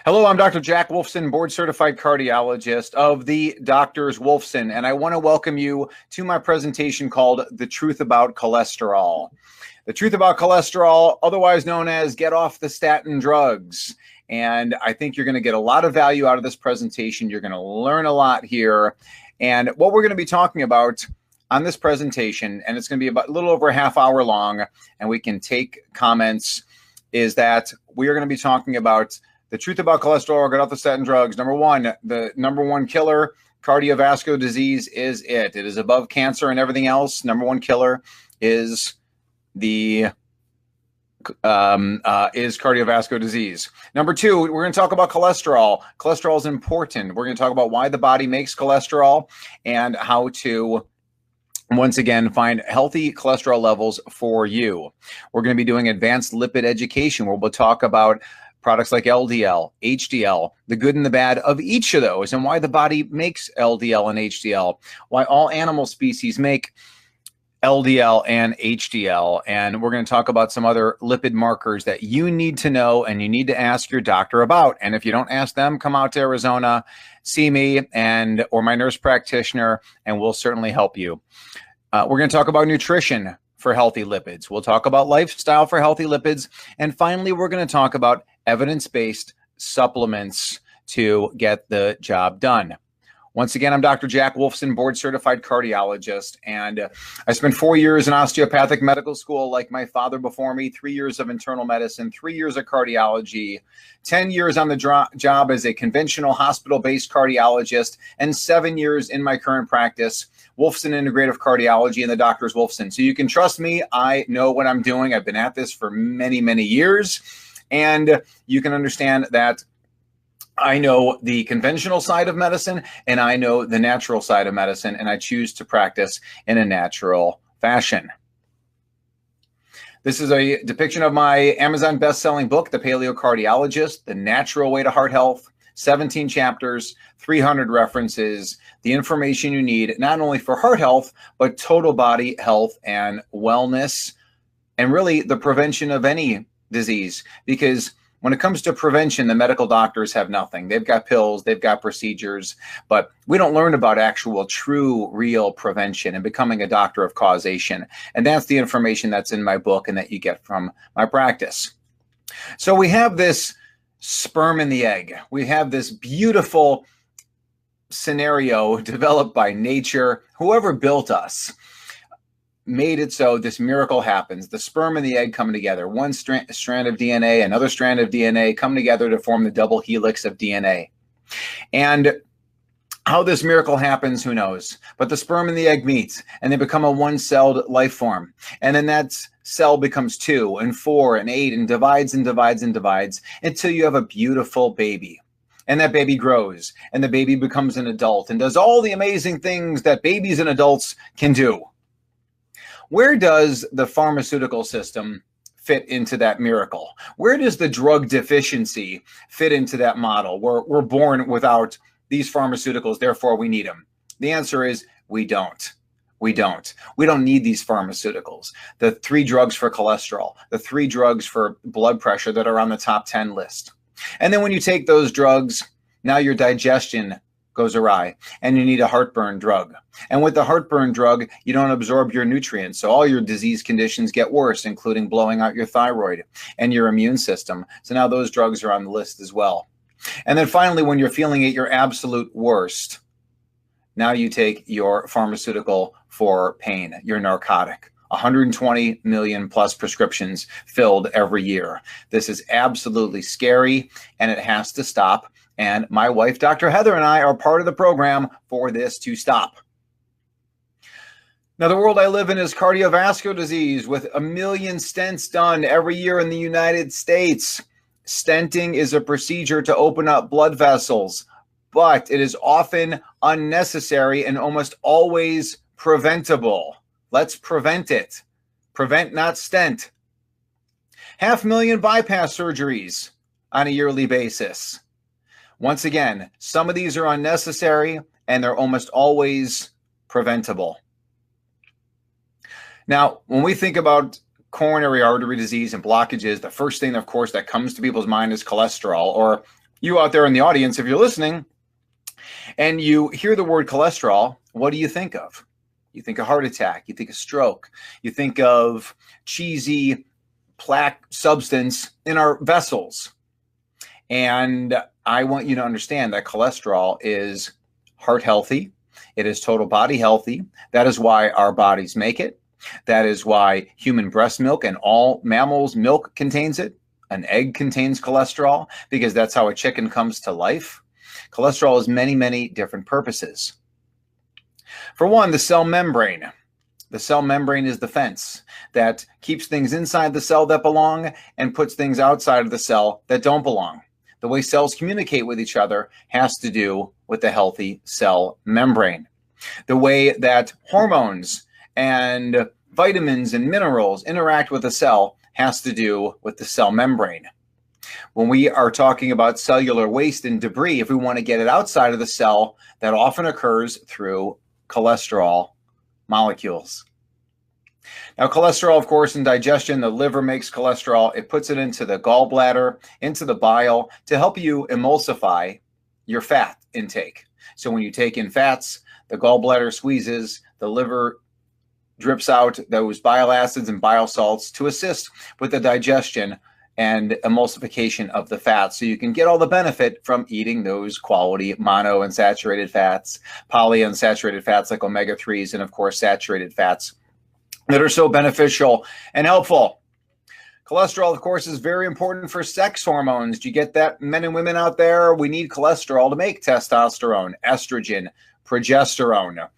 Hello, I'm Dr. Jack Wolfson, board-certified cardiologist of the Doctors Wolfson, and I want to welcome you to my presentation called The Truth About Cholesterol. The Truth About Cholesterol, otherwise known as Get Off the Statin Drugs. And I think you're going to get a lot of value out of this presentation. You're going to learn a lot here. And what we're going to be talking about on this presentation, and it's going to be about a little over a half hour long, and we can take comments, is that we are going to be talking about the truth about cholesterol, get off the statin drugs. Number one, the number one killer, cardiovascular disease, is it. It is above cancer and everything else. Number one killer is the cardiovascular disease. Number two, we're going to talk about cholesterol. Cholesterol is important. We're going to talk about why the body makes cholesterol and how to, once again, find healthy cholesterol levels for you. We're going to be doing advanced lipid education where we'll talk about products like LDL, HDL, the good and the bad of each of those, and why the body makes LDL and HDL, why all animal species make LDL and HDL. And we're going to talk about some other lipid markers that you need to know and you need to ask your doctor about. And if you don't ask them, come out to Arizona, see me or my nurse practitioner, and we'll certainly help you. We're going to talk about nutrition for healthy lipids. We'll talk about lifestyle for healthy lipids. And finally, we're going to talk about evidence-based supplements to get the job done. Once again, I'm Dr. Jack Wolfson, board-certified cardiologist, and I spent 4 years in osteopathic medical school like my father before me, 3 years of internal medicine, 3 years of cardiology, 10 years on the job as a conventional hospital-based cardiologist, and 7 years in my current practice, Wolfson Integrative Cardiology and the Doctors Wolfson. So you can trust me. I know what I'm doing. I've been at this for many, many years, and you can understand that I know the conventional side of medicine and I know the natural side of medicine, and I choose to practice in a natural fashion. This is a depiction of my Amazon best-selling book, The Paleo Cardiologist, The Natural Way to Heart Health, 17 chapters, 300 references, the information you need, not only for heart health, but total body health and wellness, and really the prevention of any disease. Because when it comes to prevention, the medical doctors have nothing. They've got pills, they've got procedures, but we don't learn about actual, true, real prevention and becoming a doctor of causation. And that's the information that's in my book and that you get from my practice. So we have this sperm and the egg. We have this beautiful scenario developed by nature. Whoever built us made it so this miracle happens. The sperm and the egg come together. One strand of DNA, another strand of DNA come together to form the double helix of DNA. And how this miracle happens, who knows? But the sperm and the egg meet, and they become a one-celled life form. And then that cell becomes 2 and 4 and 8 and divides and divides and divides until you have a beautiful baby. And that baby grows, and the baby becomes an adult and does all the amazing things that babies and adults can do. Where does the pharmaceutical system fit into that miracle? Where does the drug deficiency fit into that model? We're born without these pharmaceuticals, therefore we need them. The answer is we don't. We don't. We don't need these pharmaceuticals. The 3 drugs for cholesterol, the 3 drugs for blood pressure that are on the top 10 list. And then when you take those drugs, now your digestion goes awry and you need a heartburn drug. And with the heartburn drug, you don't absorb your nutrients. So all your disease conditions get worse, including blowing out your thyroid and your immune system. So now those drugs are on the list as well. And then finally, when you're feeling at your absolute worst, now you take your pharmaceutical for pain, your narcotic. 120 million plus prescriptions filled every year. This is absolutely scary, and it has to stop. And my wife, Dr. Heather, and I are part of the program for this to stop. Now, the world I live in is cardiovascular disease with 1 million stents done every year in the United States. Stenting is a procedure to open up blood vessels, but it is often unnecessary and almost always preventable. Let's prevent it. Prevent, not stent. 500,000 bypass surgeries on a yearly basis. Once again, some of these are unnecessary and they're almost always preventable. Now, when we think about coronary artery disease and blockages, the first thing, of course, that comes to people's mind is cholesterol, or You out there in the audience, if you're listening and you hear the word cholesterol, what do you think of? You think of heart attack, you think of stroke, you think of cheesy plaque substance in our vessels. And I want you to understand that cholesterol is heart healthy. It is total body healthy. That is why our bodies make it. That is why human breast milk and all mammals' milk contains it. An egg contains cholesterol because that's how a chicken comes to life. Cholesterol has many, many different purposes. For one, the cell membrane. The cell membrane is the fence that keeps things inside the cell that belong and puts things outside of the cell that don't belong. The way cells communicate with each other has to do with the healthy cell membrane. The way that hormones and vitamins and minerals interact with a cell has to do with the cell membrane. When we are talking about cellular waste and debris, if we want to get it outside of the cell, that often occurs through cholesterol molecules. Now, cholesterol, of course, in digestion, the liver makes cholesterol. It puts it into the gallbladder, into the bile to help you emulsify your fat intake. So when you take in fats, the gallbladder squeezes, the liver drips out those bile acids and bile salts to assist with the digestion and emulsification of the fat. So you can get all the benefit from eating those quality monounsaturated fats, polyunsaturated fats like omega-3s, and of course, saturated fats that are so beneficial and helpful. Cholesterol, of course, is very important for sex hormones. Do you get that, men and women out there? We need cholesterol to make testosterone, estrogen, progesterone.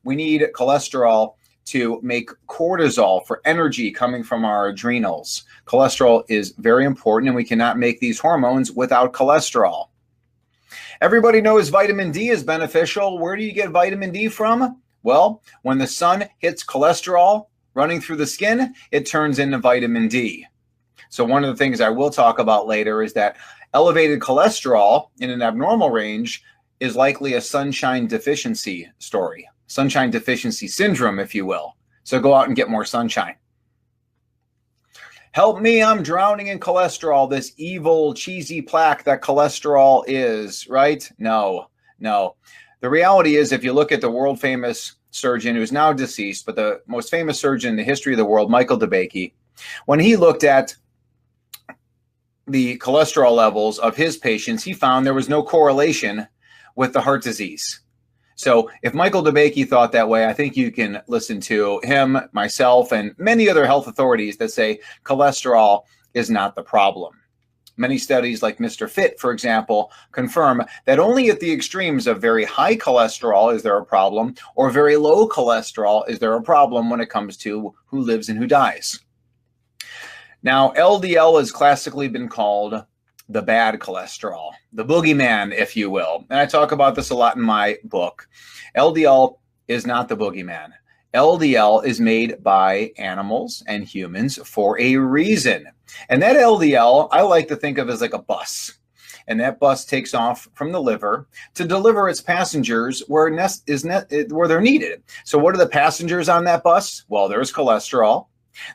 We need cholesterol to make cortisol for energy coming from our adrenals. Cholesterol is very important, and we cannot make these hormones without cholesterol. Everybody knows vitamin D is beneficial. Where do you get vitamin D from? Well, when the sun hits cholesterol running through the skin, it turns into vitamin D. So one of the things I will talk about later is that elevated cholesterol in an abnormal range is likely a sunshine deficiency story. Sunshine deficiency syndrome, if you will. So go out and get more sunshine. Help me, I'm drowning in cholesterol, this evil, cheesy plaque that cholesterol is, right? No. The reality is, if you look at the world famous surgeon who's now deceased, but the most famous surgeon in the history of the world, Michael DeBakey, when he looked at the cholesterol levels of his patients, he found there was no correlation with the heart disease. So if Michael DeBakey thought that way, I think you can listen to him, myself, and many other health authorities that say cholesterol is not the problem. Many studies like Mr. Fit, for example, confirm that only at the extremes of very high cholesterol is there a problem, or very low cholesterol is there a problem when it comes to who lives and who dies. Now, LDL has classically been called the bad cholesterol, the boogeyman, if you will. And I talk about this a lot in my book. LDL is not the boogeyman. LDL is made by animals and humans for a reason. And that LDL, I like to think of as like a bus. And that bus takes off from the liver to deliver its passengers where they're needed. So what are the passengers on that bus? Well, there's cholesterol.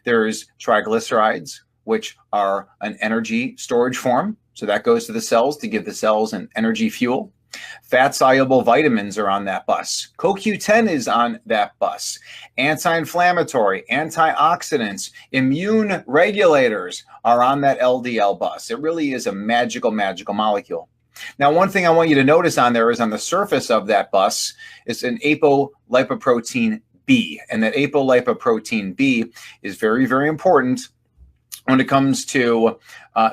There's triglycerides, which are an energy storage form. So that goes to the cells to give the cells an energy fuel. Fat-soluble vitamins are on that bus. CoQ10 is on that bus. Anti-inflammatory, antioxidants, immune regulators are on that LDL bus. It really is a magical, magical molecule. Now, one thing I want you to notice on there is on the surface of that bus is an apolipoprotein B. And that apolipoprotein B is very, very important when it comes to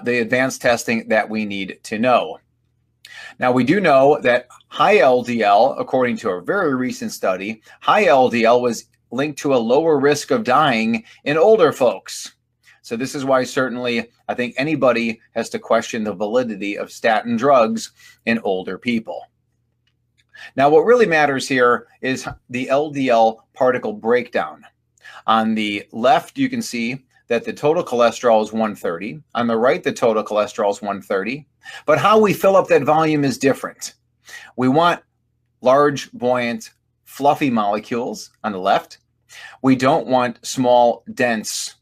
the advanced testing that we need to know. Now, we do know that high LDL, according to a very recent study, high LDL was linked to a lower risk of dying in older folks. So this is why certainly I think anybody has to question the validity of statin drugs in older people. Now, what really matters here is the LDL particle breakdown. On the left, you can see that the total cholesterol is 130. On the right, the total cholesterol is 130. But how we fill up that volume is different. We want large, buoyant, fluffy molecules on the left. We don't want small, dense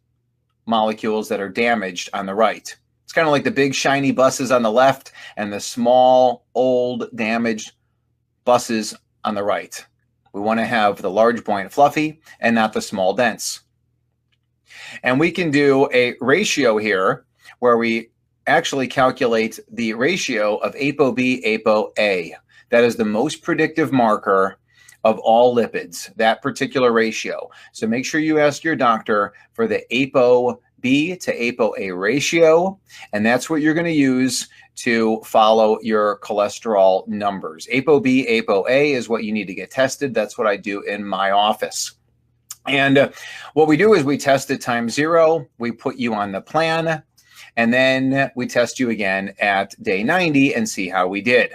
molecules that are damaged on the right. It's kind of like the big shiny buses on the left and the small, old, damaged buses on the right. We want to have the large, buoyant, fluffy and not the small, dense. And we can do a ratio here where we actually calculate the ratio of ApoB, ApoA. That is the most predictive marker of all lipids, that particular ratio. So make sure you ask your doctor for the ApoB to ApoA ratio, and that's what you're going to use to follow your cholesterol numbers. ApoB, ApoA is what you need to get tested. That's what I do in my office. And what we do is we test at time 0, we put you on the plan, and then we test you again at day 90 and see how we did.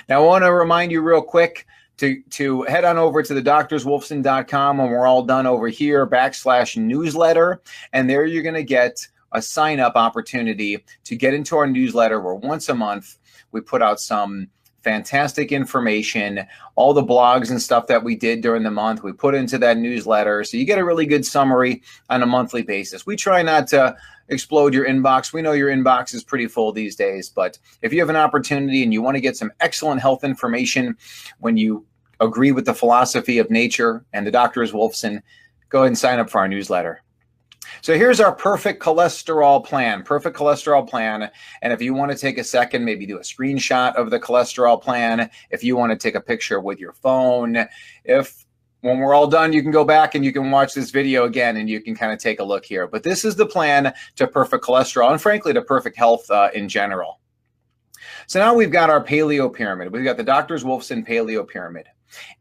Now, I want to remind you real quick to head on over to thedoctorswolfson.com when we're all done over here, /newsletter, and there you're going to get a sign-up opportunity to get into our newsletter where once a month we put out some fantastic information, all the blogs and stuff that we did during the month, we put into that newsletter. So you get a really good summary on a monthly basis. We try not to explode your inbox. We know your inbox is pretty full these days, but if you have an opportunity and you want to get some excellent health information when you agree with the philosophy of nature and the Doctors Wolfson, go ahead and sign up for our newsletter. So here's our perfect cholesterol plan. And if you want to take a second, maybe do a screenshot of the cholesterol plan. If you want to take a picture with your phone, when we're all done, you can go back and you can watch this video again and you can kind of take a look here. But this is the plan to perfect cholesterol and frankly to perfect health in general. So now we've got our paleo pyramid. We've got the Doctors Wolfson paleo pyramid.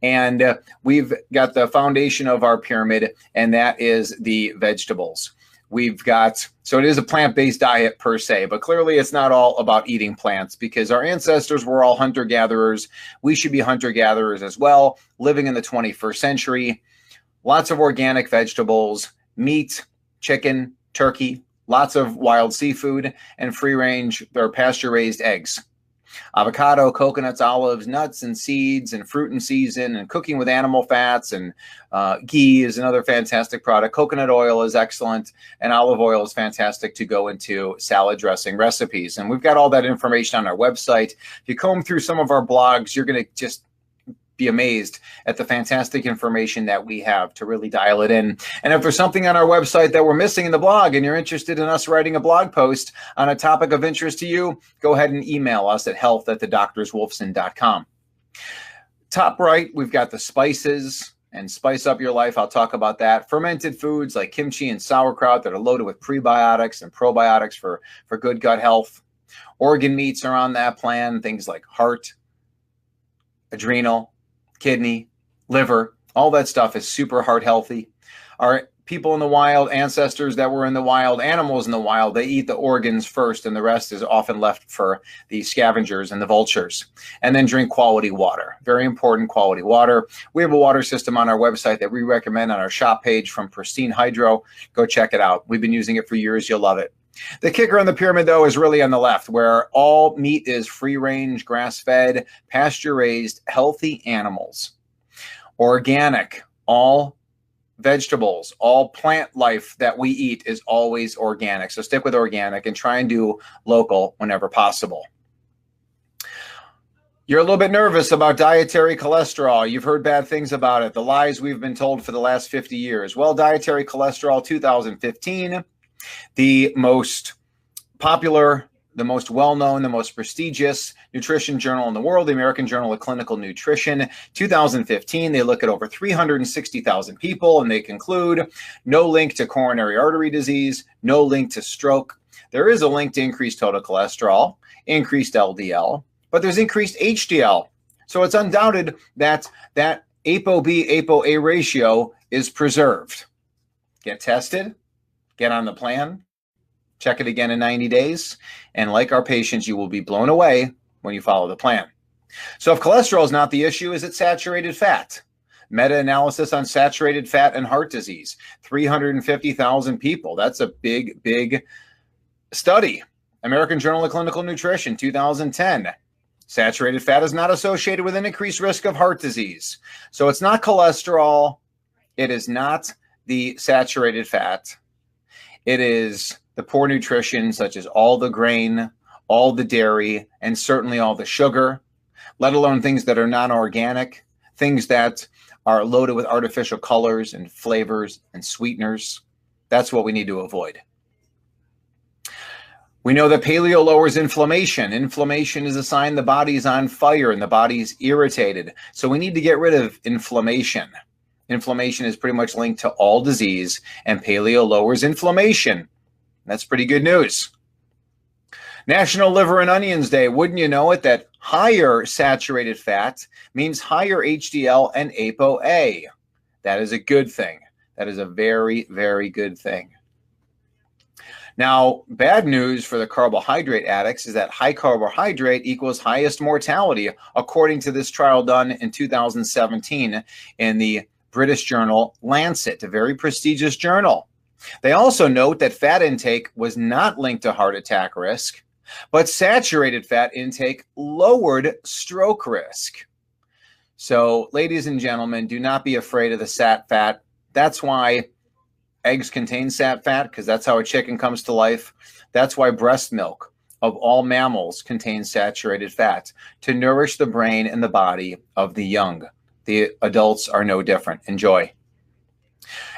And we've got the foundation of our pyramid, and that is the vegetables. We've got, so it is a plant-based diet per se, but clearly it's not all about eating plants because our ancestors were all hunter-gatherers. We should be hunter-gatherers as well, living in the 21st century. Lots of organic vegetables, meat, chicken, turkey, lots of wild seafood, and free-range or pasture-raised eggs. Avocado, coconuts, olives, nuts and seeds, and fruit in season, and cooking with animal fats, and ghee is another fantastic product. Coconut oil is excellent, and olive oil is fantastic to go into salad dressing recipes. And we've got all that information on our website. If you comb through some of our blogs, you're going to just be amazed at the fantastic information that we have to really dial it in. And if there's something on our website that we're missing in the blog and you're interested in us writing a blog post on a topic of interest to you, go ahead and email us at health@thedoctorswolfson.com. Top right, we've got the spices and spice up your life. I'll talk about that. Fermented foods like kimchi and sauerkraut that are loaded with prebiotics and probiotics for good gut health. Organ meats are on that plan, things like heart, adrenal, kidney, liver, all that stuff is super heart healthy. Our people in the wild, ancestors that were in the wild, animals in the wild, they eat the organs first and the rest is often left for the scavengers and the vultures. And then drink quality water. Very important, quality water. We have a water system on our website that we recommend on our shop page from Pristine Hydro. Go check it out. We've been using it for years. You'll love it. The kicker on the pyramid, though, is really on the left, where all meat is free-range, grass-fed, pasture-raised, healthy animals. Organic, all vegetables, all plant life that we eat is always organic. So stick with organic and try and do local whenever possible. You're a little bit nervous about dietary cholesterol. You've heard bad things about it, the lies we've been told for the last 50 years. Well, Dietary Cholesterol 2015, the most popular, the most well-known, the most prestigious nutrition journal in the world, the American Journal of Clinical Nutrition, 2015. They look at over 360,000 people and they conclude no link to coronary artery disease, no link to stroke. There is a link to increased total cholesterol, increased LDL, but there's increased HDL. So it's undoubted that that ApoB, ApoA ratio is preserved. Get tested. Get on the plan, check it again in 90 days, and like our patients, you will be blown away when you follow the plan. So if cholesterol is not the issue, is it saturated fat? Meta-analysis on saturated fat and heart disease, 350,000 people. That's a big, big study. American Journal of Clinical Nutrition, 2010. Saturated fat is not associated with an increased risk of heart disease. So it's not cholesterol. It is not the saturated fat. It is the poor nutrition, such as all the grain, all the dairy, and certainly all the sugar, let alone things that are non-organic, things that are loaded with artificial colors and flavors and sweeteners. That's what we need to avoid. We know that paleo lowers inflammation. Inflammation is a sign the body's on fire and the body's irritated. So we need to get rid of inflammation. Inflammation is pretty much linked to all disease, and paleo lowers inflammation. That's pretty good news. National Liver and Onions Day. Wouldn't you know it that higher saturated fat means higher HDL and ApoA? That is a good thing. That is a very, very good thing. Now, bad news for the carbohydrate addicts is that high carbohydrate equals highest mortality, according to this trial done in 2017 in the British journal Lancet, a very prestigious journal. They also note that fat intake was not linked to heart attack risk, but saturated fat intake lowered stroke risk. So, ladies and gentlemen, do not be afraid of the sat fat. That's why eggs contain sat fat, because that's how a chicken comes to life. That's why breast milk of all mammals contains saturated fat, to nourish the brain and the body of the young. The adults are no different. Enjoy.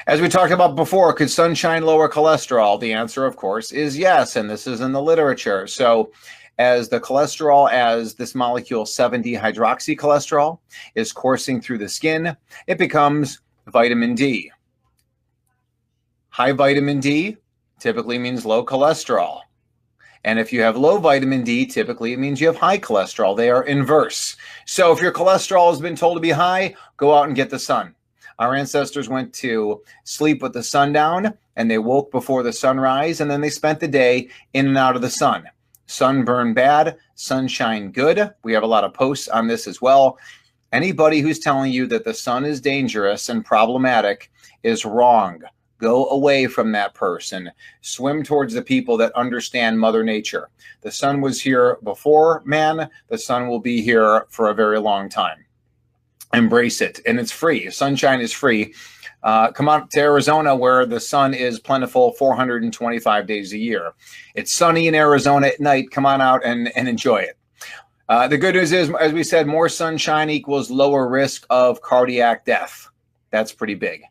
As we talked about before, could sunshine lower cholesterol? The answer, of course, is yes, and this is in the literature. So as the cholesterol, as this molecule 7-dehydroxycholesterol is coursing through the skin, it becomes vitamin D. High vitamin D typically means low cholesterol. And if you have low vitamin D, typically it means you have high cholesterol. They are inverse. So if your cholesterol has been told to be high, go out and get the sun. Our ancestors went to sleep with the sun down, and they woke before the sunrise, and then they spent the day in and out of the sun. Sunburn bad, sunshine good. We have a lot of posts on this as well. Anybody who's telling you that the sun is dangerous and problematic is wrong. Go away from that person. Swim towards the people that understand Mother Nature. The sun was here before man. The sun will be here for a very long time. Embrace it. And it's free. Sunshine is free. Come out to Arizona, where the sun is plentiful 425 days a year. It's sunny in Arizona at night. Come on out and enjoy it. The good news is, as we said, more sunshine equals lower risk of cardiac death. That's pretty big.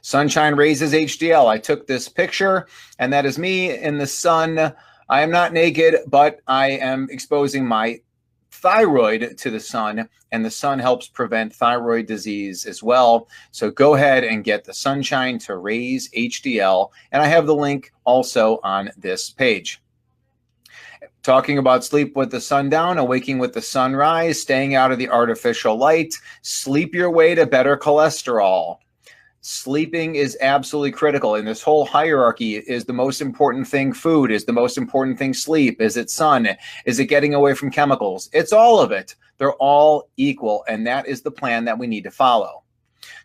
Sunshine raises HDL. I took this picture, and that is me in the sun. I am not naked, but I am exposing my thyroid to the sun, and the sun helps prevent thyroid disease as well. So go ahead and get the sunshine to raise HDL, and I have the link also on this page. Talking about sleep with the sun down, awaking with the sunrise, staying out of the artificial light, sleep your way to better cholesterol. Sleeping is absolutely critical in this whole hierarchy. Is the most important thing food? Is the most important thing sleep? Is it sun? Is it getting away from chemicals? It's all of it. They're all equal, and that is the plan that we need to follow.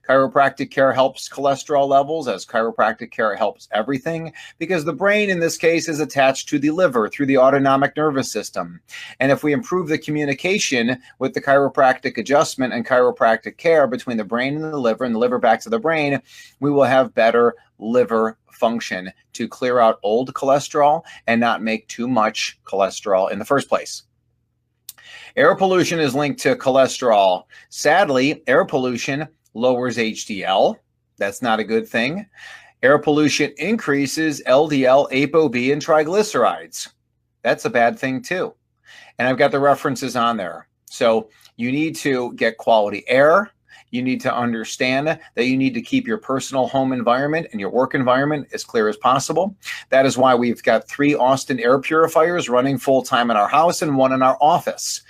Chiropractic care helps cholesterol levels, as chiropractic care helps everything, because the brain in this case is attached to the liver through the autonomic nervous system. And if we improve the communication with the chiropractic adjustment and chiropractic care between the brain and the liver back to the brain, we will have better liver function to clear out old cholesterol and not make too much cholesterol in the first place. Air pollution is linked to cholesterol. Sadly, air pollution lowers HDL. That's not a good thing. Air pollution increases LDL, ApoB, and triglycerides. That's a bad thing too. And I've got the references on there. So you need to get quality air. You need to understand that you need to keep your personal home environment and your work environment as clear as possible. That is why we've got 3 Austin air purifiers running full-time in our house and 1 in our office.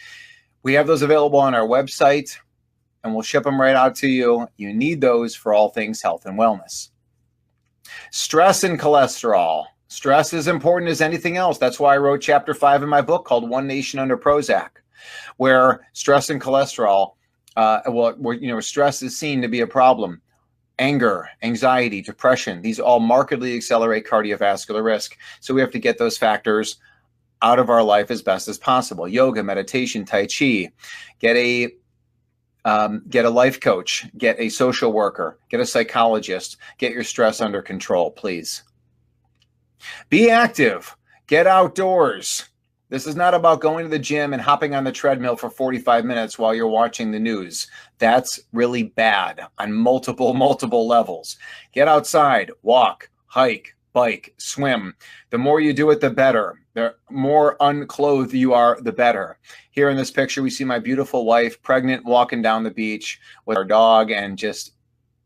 We have those available on our website, and we'll ship them right out to you. You need those for all things health and wellness. Stress and cholesterol. Stress is important as anything else. That's why I wrote chapter 5 in my book called One Nation Under Prozac, where stress and cholesterol, stress is seen to be a problem. Anger, anxiety, depression, these all markedly accelerate cardiovascular risk. So we have to get those factors out of our life as best as possible. Yoga, meditation, Tai Chi, get a life coach, get a social worker, get a psychologist, get your stress under control, please. Be active. Get outdoors. This is not about going to the gym and hopping on the treadmill for 45 minutes while you're watching the news. That's really bad on multiple levels. Get outside, walk, hike, bike, swim. The more you do it, the better. The more unclothed you are, the better. Here in this picture, we see my beautiful wife, pregnant, walking down the beach with our dog and just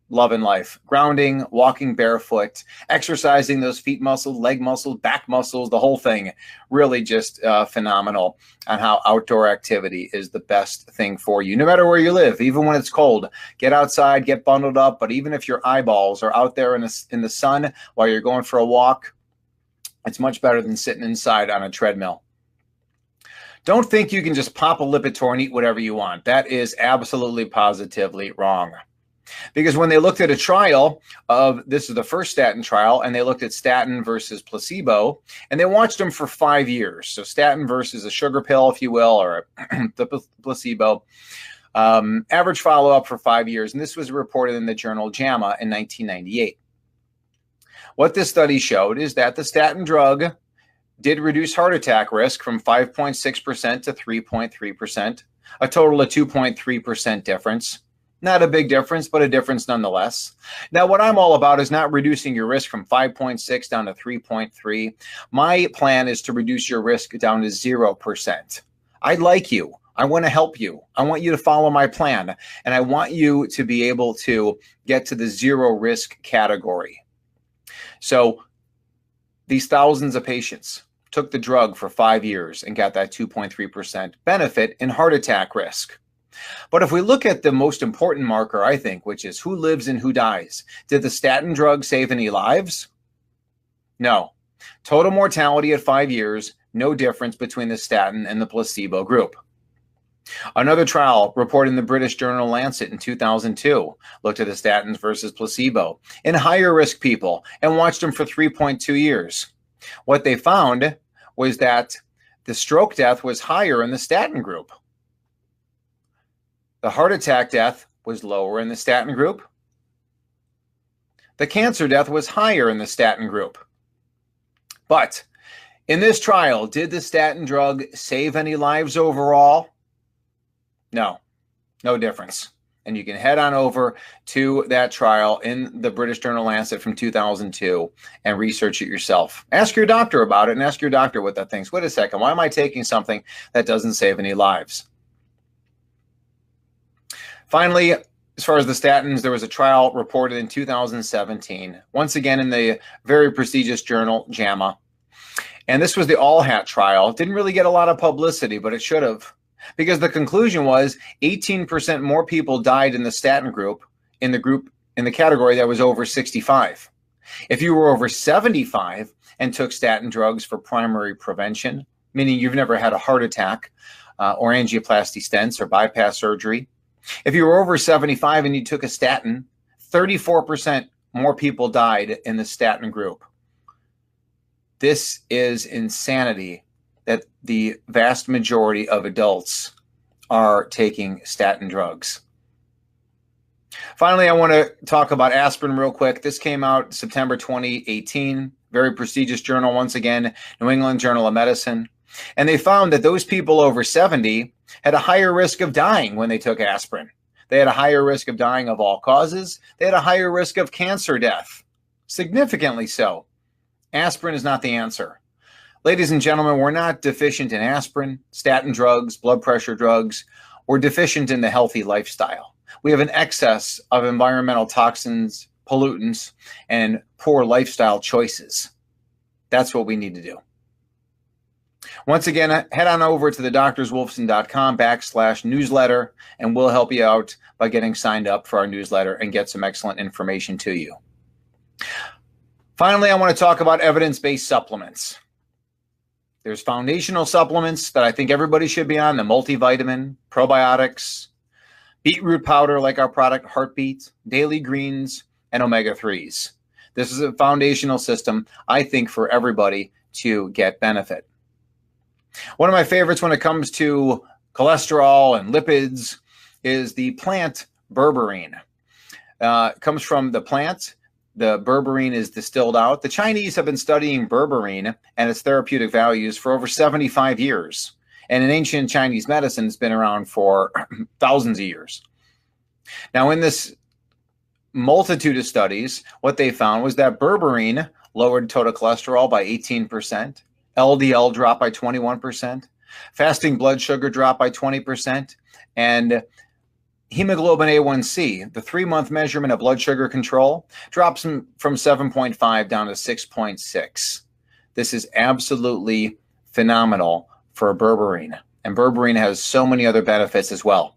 loving life. Grounding, walking barefoot, exercising those feet muscles, leg muscles, back muscles, the whole thing. Really just phenomenal on how outdoor activity is the best thing for you. No matter where you live, even when it's cold, get outside, get bundled up. But even if your eyeballs are out there in the sun while you're going for a walk, it's much better than sitting inside on a treadmill. Don't think you can just pop a Lipitor and eat whatever you want. That is absolutely positively wrong. Because when they looked at a trial of, this is the first statin trial, and they looked at statin versus placebo, and they watched them for 5 years. So statin versus a sugar pill, if you will, or the placebo. Average follow-up for 5 years. And this was reported in the journal JAMA in 1998. What this study showed is that the statin drug did reduce heart attack risk from 5.6% to 3.3%, a total of 2.3% difference. Not a big difference, but a difference nonetheless. Now, what I'm all about is not reducing your risk from 5.6 down to 3.3. My plan is to reduce your risk down to 0%. I like you. I want to help you. I want you to follow my plan. And I want you to be able to get to the zero risk category. So these thousands of patients took the drug for 5 years and got that 2.3% benefit in heart attack risk. But if we look at the most important marker, I think, which is who lives and who dies, did the statin drug save any lives? No. Total mortality at 5 years, no difference between the statin and the placebo group. Another trial reported in the British journal Lancet in 2002 looked at the statins versus placebo in higher risk people and watched them for 3.2 years. What they found was that the stroke death was higher in the statin group. The heart attack death was lower in the statin group. The cancer death was higher in the statin group. But in this trial, did the statin drug save any lives overall? No, no difference. And you can head on over to that trial in the British journal Lancet from 2002 and research it yourself. Ask your doctor about it and ask your doctor what that thinks. Wait a second, why am I taking something that doesn't save any lives? Finally, as far as the statins, there was a trial reported in 2017, once again in the very prestigious journal JAMA. And this was the ALLHAT trial. It didn't really get a lot of publicity, but it should have. Because the conclusion was 18% more people died in the statin group, in the category that was over 65. If you were over 75 and took statin drugs for primary prevention, meaning you've never had a heart attack or angioplasty stents or bypass surgery, if you were over 75 and you took a statin, 34% more people died in the statin group. This is insanity that the vast majority of adults are taking statin drugs. Finally, I want to talk about aspirin real quick. This came out September 2018, very prestigious journal, once again, New England Journal of Medicine. And they found that those people over 70 had a higher risk of dying when they took aspirin. They had a higher risk of dying of all causes. They had a higher risk of cancer death, significantly so. Aspirin is not the answer. Ladies and gentlemen, we're not deficient in aspirin, statin drugs, blood pressure drugs. We're deficient in the healthy lifestyle. We have an excess of environmental toxins, pollutants, and poor lifestyle choices. That's what we need to do. Once again, head on over to thedoctorswolfson.com/newsletter, and we'll help you out by getting signed up for our newsletter and get some excellent information to you. Finally, I want to talk about evidence-based supplements. There's foundational supplements that I think everybody should be on, the multivitamin, probiotics, beetroot powder like our product Heartbeat, daily greens, and omega-3s. This is a foundational system, I think, for everybody to get benefit. One of my favorites when it comes to cholesterol and lipids is the plant berberine. It comes from the plant the berberine is distilled out. The Chinese have been studying berberine and its therapeutic values for over 75 years. And in ancient Chinese medicine, it's been around for thousands of years. Now, in this multitude of studies, what they found was that berberine lowered total cholesterol by 18%, LDL dropped by 21%, fasting blood sugar dropped by 20%, and hemoglobin A1C, the 3-month measurement of blood sugar control, drops from 7.5 down to 6.6. This is absolutely phenomenal for berberine, and berberine has so many other benefits as well.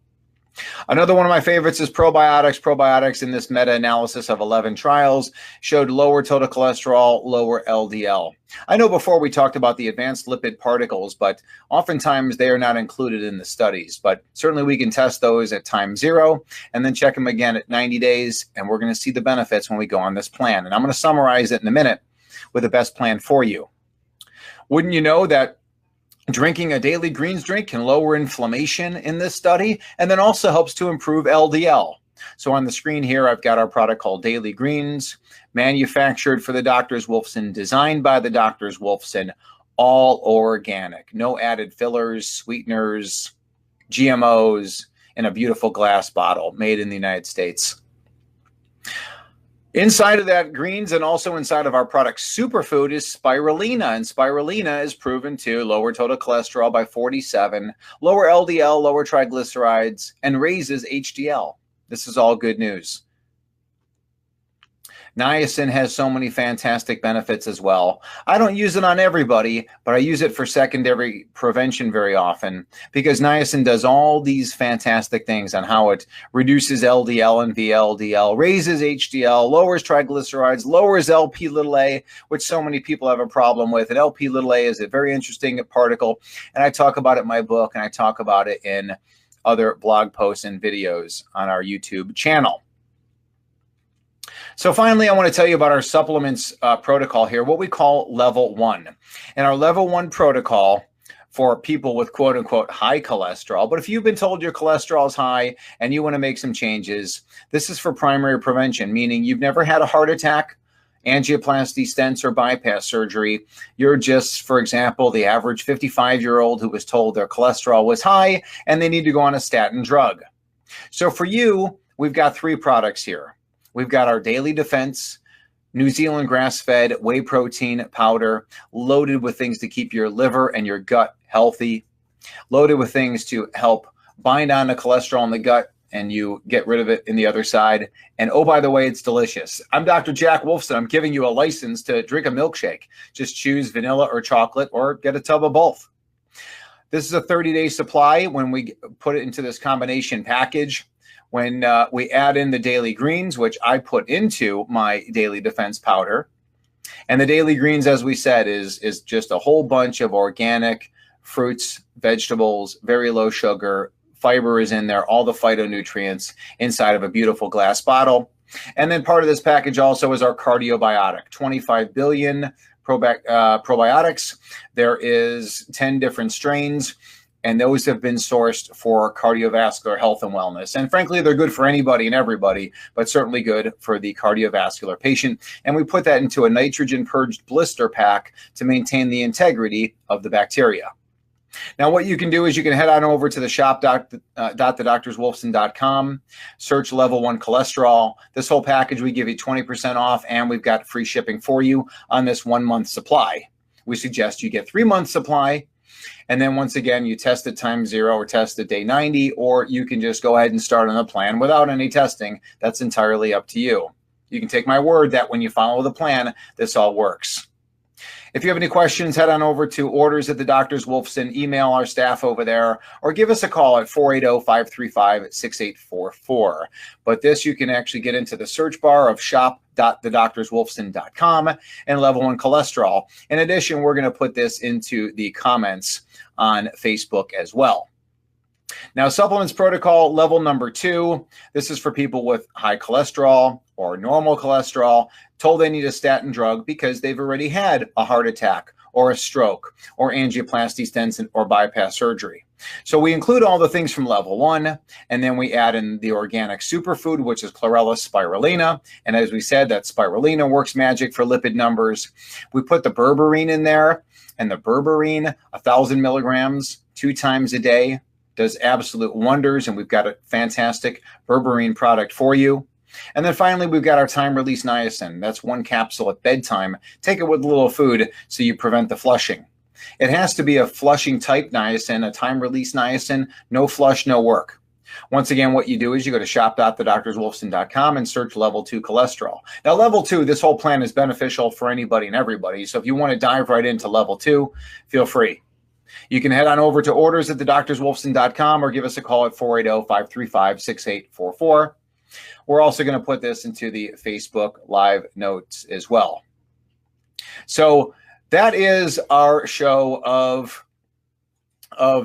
Another one of my favorites is probiotics. Probiotics in this meta-analysis of 11 trials showed lower total cholesterol, lower LDL. I know before we talked about the advanced lipid particles, but oftentimes they are not included in the studies. But certainly we can test those at time 0 and then check them again at 90 days, and we're going to see the benefits when we go on this plan. And I'm going to summarize it in a minute with the best plan for you. Wouldn't you know that drinking a daily greens drink can lower inflammation in this study, and then also helps to improve LDL. So on the screen here, I've got our product called Daily Greens, manufactured for the Doctors Wolfson, designed by the Doctors Wolfson, all organic, no added fillers, sweeteners, GMOs, in a beautiful glass bottle made in the United States. Inside of that greens and also inside of our product superfood is spirulina, and spirulina is proven to lower total cholesterol by 47, lower LDL, lower triglycerides, and raises HDL. This is all good news. Niacin has so many fantastic benefits as well. I don't use it on everybody, but I use it for secondary prevention very often because niacin does all these fantastic things on how it reduces LDL and VLDL, raises HDL, lowers triglycerides, lowers Lp(a), which so many people have a problem with. And Lp(a) is a very interesting particle, and I talk about it in my book, and I talk about it in other blog posts and videos on our YouTube channel. So finally, I want to tell you about our supplements protocol here, what we call level 1. And our level 1 protocol for people with quote unquote high cholesterol. But if you've been told your cholesterol is high and you want to make some changes, this is for primary prevention, meaning you've never had a heart attack, angioplasty, stents, or bypass surgery. You're just, for example, the average 55-year-old who was told their cholesterol was high and they need to go on a statin drug. So for you, we've got 3 products here. We've got our Daily Defense, New Zealand grass-fed whey protein powder, loaded with things to keep your liver and your gut healthy, loaded with things to help bind on the cholesterol in the gut and you get rid of it in the other side. And oh, by the way, it's delicious. I'm Dr. Jack Wolfson. I'm giving you a license to drink a milkshake. Just choose vanilla or chocolate or get a tub of both. This is a 30-day supply when we put it into this combination package. When we add in the Daily Greens, which I put into my Daily Defense powder. And the Daily Greens, as we said, is just a whole bunch of organic fruits, vegetables, very low sugar. Fiber is in there, all the phytonutrients inside of a beautiful glass bottle. And then part of this package also is our Cardiobiotic, 25 billion probiotics. There is 10 different strains, and those have been sourced for cardiovascular health and wellness. And frankly, they're good for anybody and everybody, but certainly good for the cardiovascular patient. And we put that into a nitrogen purged blister pack to maintain the integrity of the bacteria. Now, what you can do is you can head on over to the shop.thedoctorswolfson.com, search level 1 cholesterol. This whole package, we give you 20% off, and we've got free shipping for you on this 1-month supply. We suggest you get 3-month supply. And then once again, you test at time 0 or test at day 90, or you can just go ahead and start on the plan without any testing. That's entirely up to you. You can take my word that when you follow the plan, this all works. If you have any questions, head on over to orders at the Doctors Wolfson, email our staff over there, or give us a call at 480-535-6844. But this, you can actually get into the search bar of shop.thedoctorswolfson.com and level 1 cholesterol. In addition, we're going to put this into the comments on Facebook as well. Now, supplements protocol level number 2, this is for people with high cholesterol or normal cholesterol, told they need a statin drug because they've already had a heart attack or a stroke or angioplasty, stents, or bypass surgery. So we include all the things from level 1, and then we add in the organic superfood, which is Chlorella spirulina. And as we said, that spirulina works magic for lipid numbers. We put the berberine in there, and the berberine, 1,000 milligrams 2 times a day, does absolute wonders, and we've got a fantastic berberine product for you. And then finally, we've got our time-release niacin. That's 1 capsule at bedtime. Take it with a little food so you prevent the flushing. It has to be a flushing type niacin, a time-release niacin. No flush, no work. Once again, what you do is you go to shop.thedoctorswolfson.com and search level 2 cholesterol. Now, level 2, this whole plan is beneficial for anybody and everybody. So if you want to dive right into level 2, feel free. You can head on over to orders@thedoctorswolfson.com or give us a call at 480-535-6844. We're also going to put this into the Facebook Live notes as well. So that is our show of